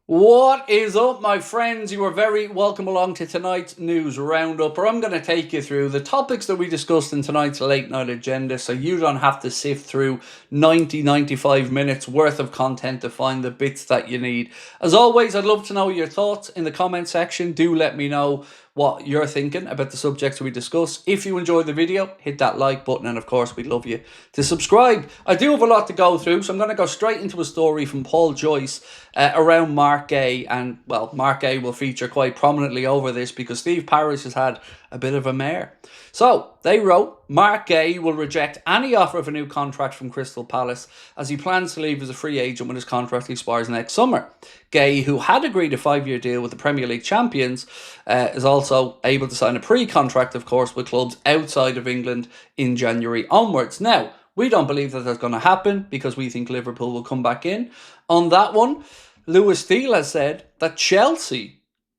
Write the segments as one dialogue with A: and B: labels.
A: What is up, my friends? You are very welcome along to tonight's news roundup, where I'm going to take you through the topics that we discussed in tonight's late night agenda, so you don't have to sift through 95 minutes worth of content to find the bits that you need. As always, I'd love to know your thoughts in the comment section. Do let me know what you're thinking about the subjects we discuss. If you enjoyed the video, hit that like button, and of course we'd love you to subscribe. I do have a lot to go through, so I'm going to go straight into a story from Paul Joyce around MARC Guehi, and well, MARC Guehi will feature quite prominently over this because Steve Parish has had a bit of a mare. So they wrote, MARC Guehi will reject any offer of a new contract from Crystal Palace as he plans to leave as a free agent when his contract expires next summer. Guehi, who had agreed a 5-year deal with the Premier League champions, is also able to sign a pre-contract, of course, with clubs outside of England in January onwards. Now, we don't believe that that's going to happen because we think Liverpool will come back in. On that one, Lewis Steele has said that Chelsea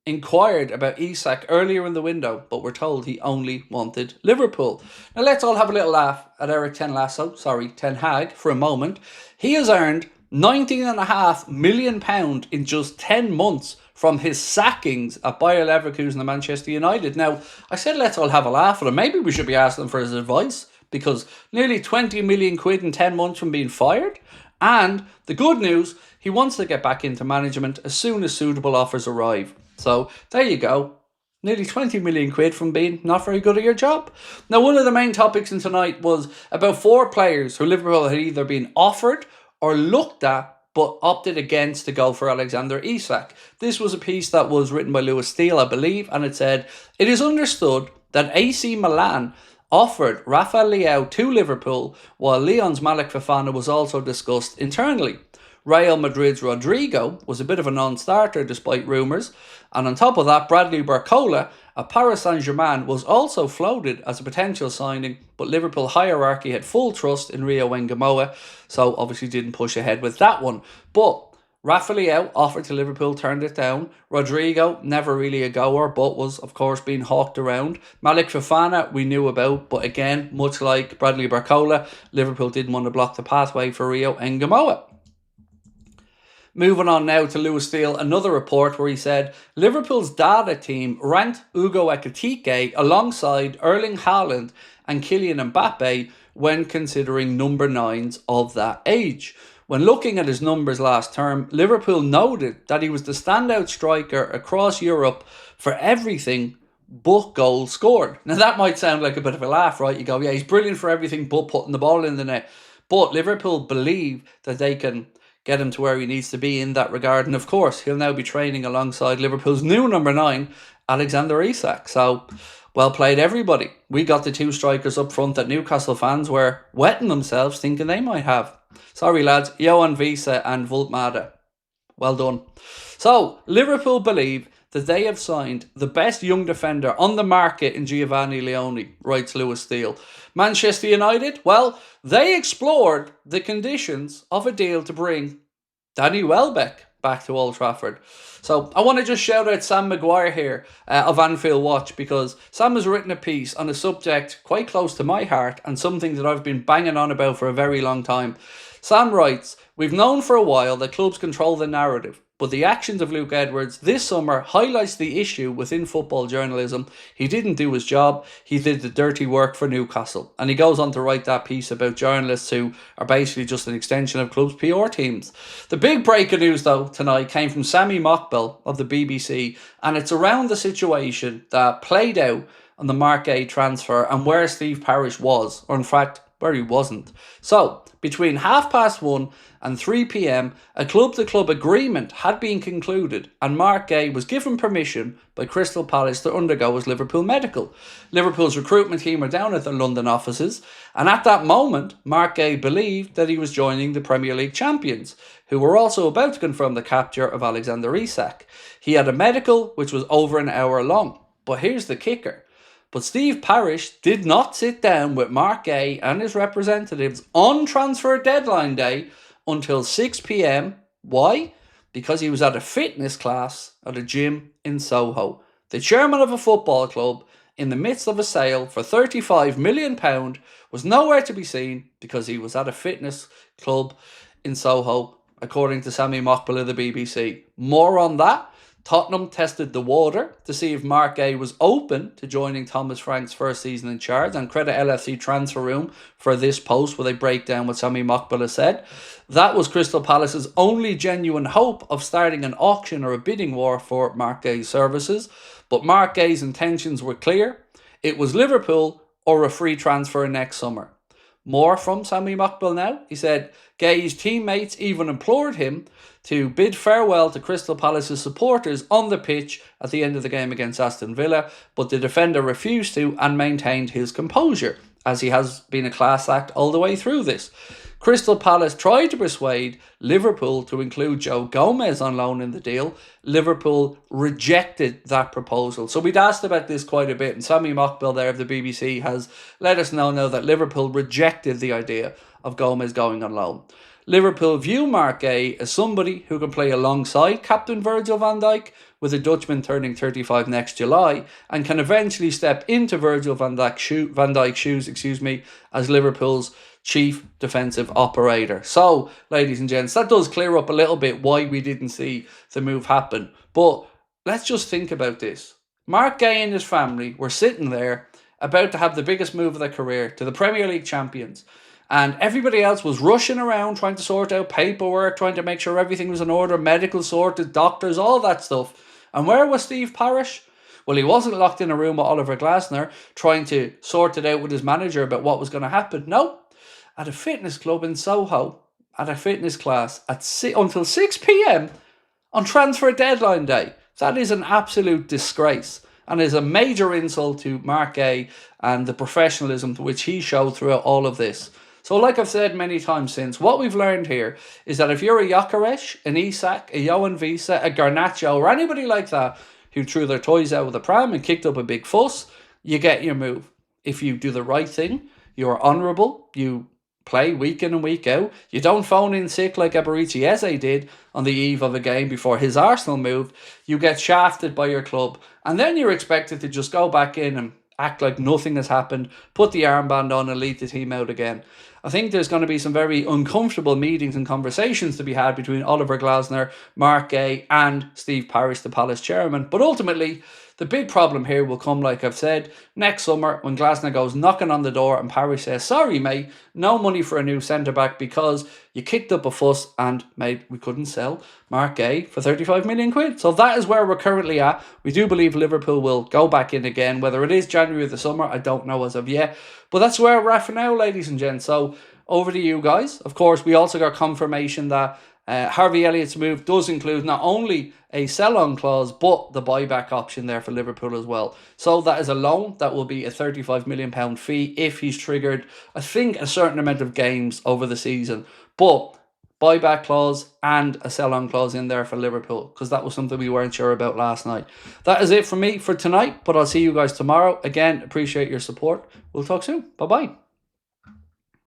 A: inquired about Isak earlier in the window, but were told he only wanted Liverpool. Now let's all have a little laugh at Erik Ten Hag for a moment. He has earned £19.5 million in just 10 months from his sackings at Bayer Leverkusen and Manchester United. Now, I said let's all have a laugh at him. Maybe we should be asking him for his advice, because nearly 20 million quid in 10 months from being fired. And the good news, he wants to get back into management as soon as suitable offers arrive. So there you go. Nearly 20 million quid from being not very good at your job. Now, one of the main topics in tonight was about 4 players who Liverpool had either been offered or looked at but opted against to go for Alexander Isak. This was a piece that was written by Lewis Steele, I believe, and it said, "It is understood that AC Milan offered RAFA LEAO to Liverpool, while Lyon's Malik Fofana was also discussed internally. Real Madrid's Rodrigo was a bit of a non-starter despite rumours, and on top of that, Bradley Barcola at Paris Saint-Germain was also floated as a potential signing, but Liverpool hierarchy had full trust in Rio Wengamoa, so obviously didn't push ahead with that one. But Rafa LEAO offered to Liverpool, turned it down. Rodrigo, never really a goer, but was, of course, being hawked around. Malik Fofana, we knew about, but again, much like Bradley Barcola, Liverpool didn't want to block the pathway for Rio Wengamoa." Moving on now to Lewis Steele, another report where he said Liverpool's data team ranked Ugo Ekitike alongside Erling Haaland and Kylian Mbappe when considering number 9s of that age. When looking at his numbers last term, Liverpool noted that he was the standout striker across Europe for everything but goals scored. Now that might sound like a bit of a laugh, right? You go, yeah, he's brilliant for everything but putting the ball in the net. But Liverpool believe that they can get him to where he needs to be in that regard. And of course, he'll now be training alongside Liverpool's new number 9, Alexander Isak. So, well played, everybody. We got the 2 strikers up front that Newcastle fans were wetting themselves thinking they might have. Sorry, lads. Johan Visa and Voltmada. Well done. So, Liverpool believe that they have signed the best young defender on the market in Giovanni Leone, writes Lewis Steele. Manchester United, well, they explored the conditions of a deal to bring Danny Welbeck back to Old Trafford. So I want to just shout out Sam Maguire here of Anfield Watch, because Sam has written a piece on a subject quite close to my heart and something that I've been banging on about for a very long time. Sam writes, "We've known for a while that clubs control the narrative, but the actions of Luke Edwards this summer highlights the issue within football journalism. He didn't do his job, he did the dirty work for Newcastle." And he goes on to write that piece about journalists who are basically just an extension of clubs' PR teams. The big break of news, though, tonight came from Sammy Mockbell of the BBC, and it's around the situation that played out on the MARC Guehi transfer and where Steve Parish was, or in fact, where he wasn't. So, between 1:30 and 3 p.m, a club-to-club agreement had been concluded, and MARC Guehi was given permission by Crystal Palace to undergo his Liverpool medical. Liverpool's recruitment team were down at the London offices, and at that moment, MARC Guehi believed that he was joining the Premier League champions, who were also about to confirm the capture of Alexander Isak. He had a medical which was over an hour long. But here's the kicker. But Steve Parish did not sit down with MARC Guehi and his representatives on transfer deadline day until 6 p.m. Why? Because he was at a fitness class at a gym in Soho. The chairman of a football club, in the midst of a sale for £35 million, was nowhere to be seen because he was at a fitness club in Soho according to Sammy Mockball of the BBC. More on that. Tottenham tested the water to see if Mark Guehi was open to joining Thomas Frank's first season in charge, and credit LFC Transfer Room for this post where they break down what Sammy Mockball has said. That was Crystal Palace's only genuine hope of starting an auction or a bidding war for Mark Guehi's services, but Mark Guehi's intentions were clear. It was Liverpool or a free transfer next summer. More from Sammy Mockball now. He said Guehi's teammates even implored him to bid farewell to Crystal Palace's supporters on the pitch at the end of the game against Aston Villa, but the defender refused to and maintained his composure, as he has been a class act all the way through this. Crystal Palace tried to persuade Liverpool to include Joe Gomez on loan in the deal. Liverpool rejected that proposal. So we'd asked about this quite a bit, and Sammy Mockball there of the BBC has let us know now that Liverpool rejected the idea of Gomez going on loan. Liverpool view Mark Guehi as somebody who can play alongside captain Virgil van Dijk, with a Dutchman turning 35 next July, and can eventually step into Virgil van Dijk's shoes, as Liverpool's chief defensive operator. So, ladies and gents, that does clear up a little bit why we didn't see the move happen. But let's just think about this. Mark Guehi and his family were sitting there about to have the biggest move of their career to the Premier League champions. And everybody else was rushing around trying to sort out paperwork, trying to make sure everything was in order, medical sorted, doctors, all that stuff. And where was Steve Parish? Well, he wasn't locked in a room with Oliver Glasner trying to sort it out with his manager about what was going to happen. No, at a fitness club in Soho, at a fitness class until 6 p.m. on transfer deadline day. That is an absolute disgrace and is a major insult to Mark Guehi and the professionalism to which he showed throughout all of this. So like I've said many times since, what we've learned here is that if you're a Gyökeres, an Isak, a Johan Visa, a Garnacho, or anybody like that who threw their toys out of the pram and kicked up a big fuss, you get your move. If you do the right thing, you're honourable, you play week in and week out, you don't phone in sick like Eberechi Eze did on the eve of a game before his Arsenal move, you get shafted by your club, and then you're expected to just go back in and act like nothing has happened, put the armband on and lead the team out again. I think there's going to be some very uncomfortable meetings and conversations to be had between Oliver Glasner, Mark Guehi and Steve Parish, the Palace chairman. But ultimately, the big problem here will come, like I've said, next summer when Glasner goes knocking on the door and Parish says, sorry mate, no money for a new centre-back because you kicked up a fuss and mate, we couldn't sell Mark Guehi for 35 million quid. So that is where we're currently at. We do believe Liverpool will go back in again. Whether it is January or the summer, I don't know as of yet. But that's where we're at for now, ladies and gents. So over to you guys. Of course, we also got confirmation that Harvey Elliott's move does include not only a sell-on clause, but the buyback option there for Liverpool as well. So that is a loan. That will be a £35 million fee if he's triggered, I think, a certain amount of games over the season. But buyback clause and a sell-on clause in there for Liverpool, because that was something we weren't sure about last night. That is it from me for tonight, but I'll see you guys tomorrow. Again, appreciate your support. We'll talk soon. Bye-bye.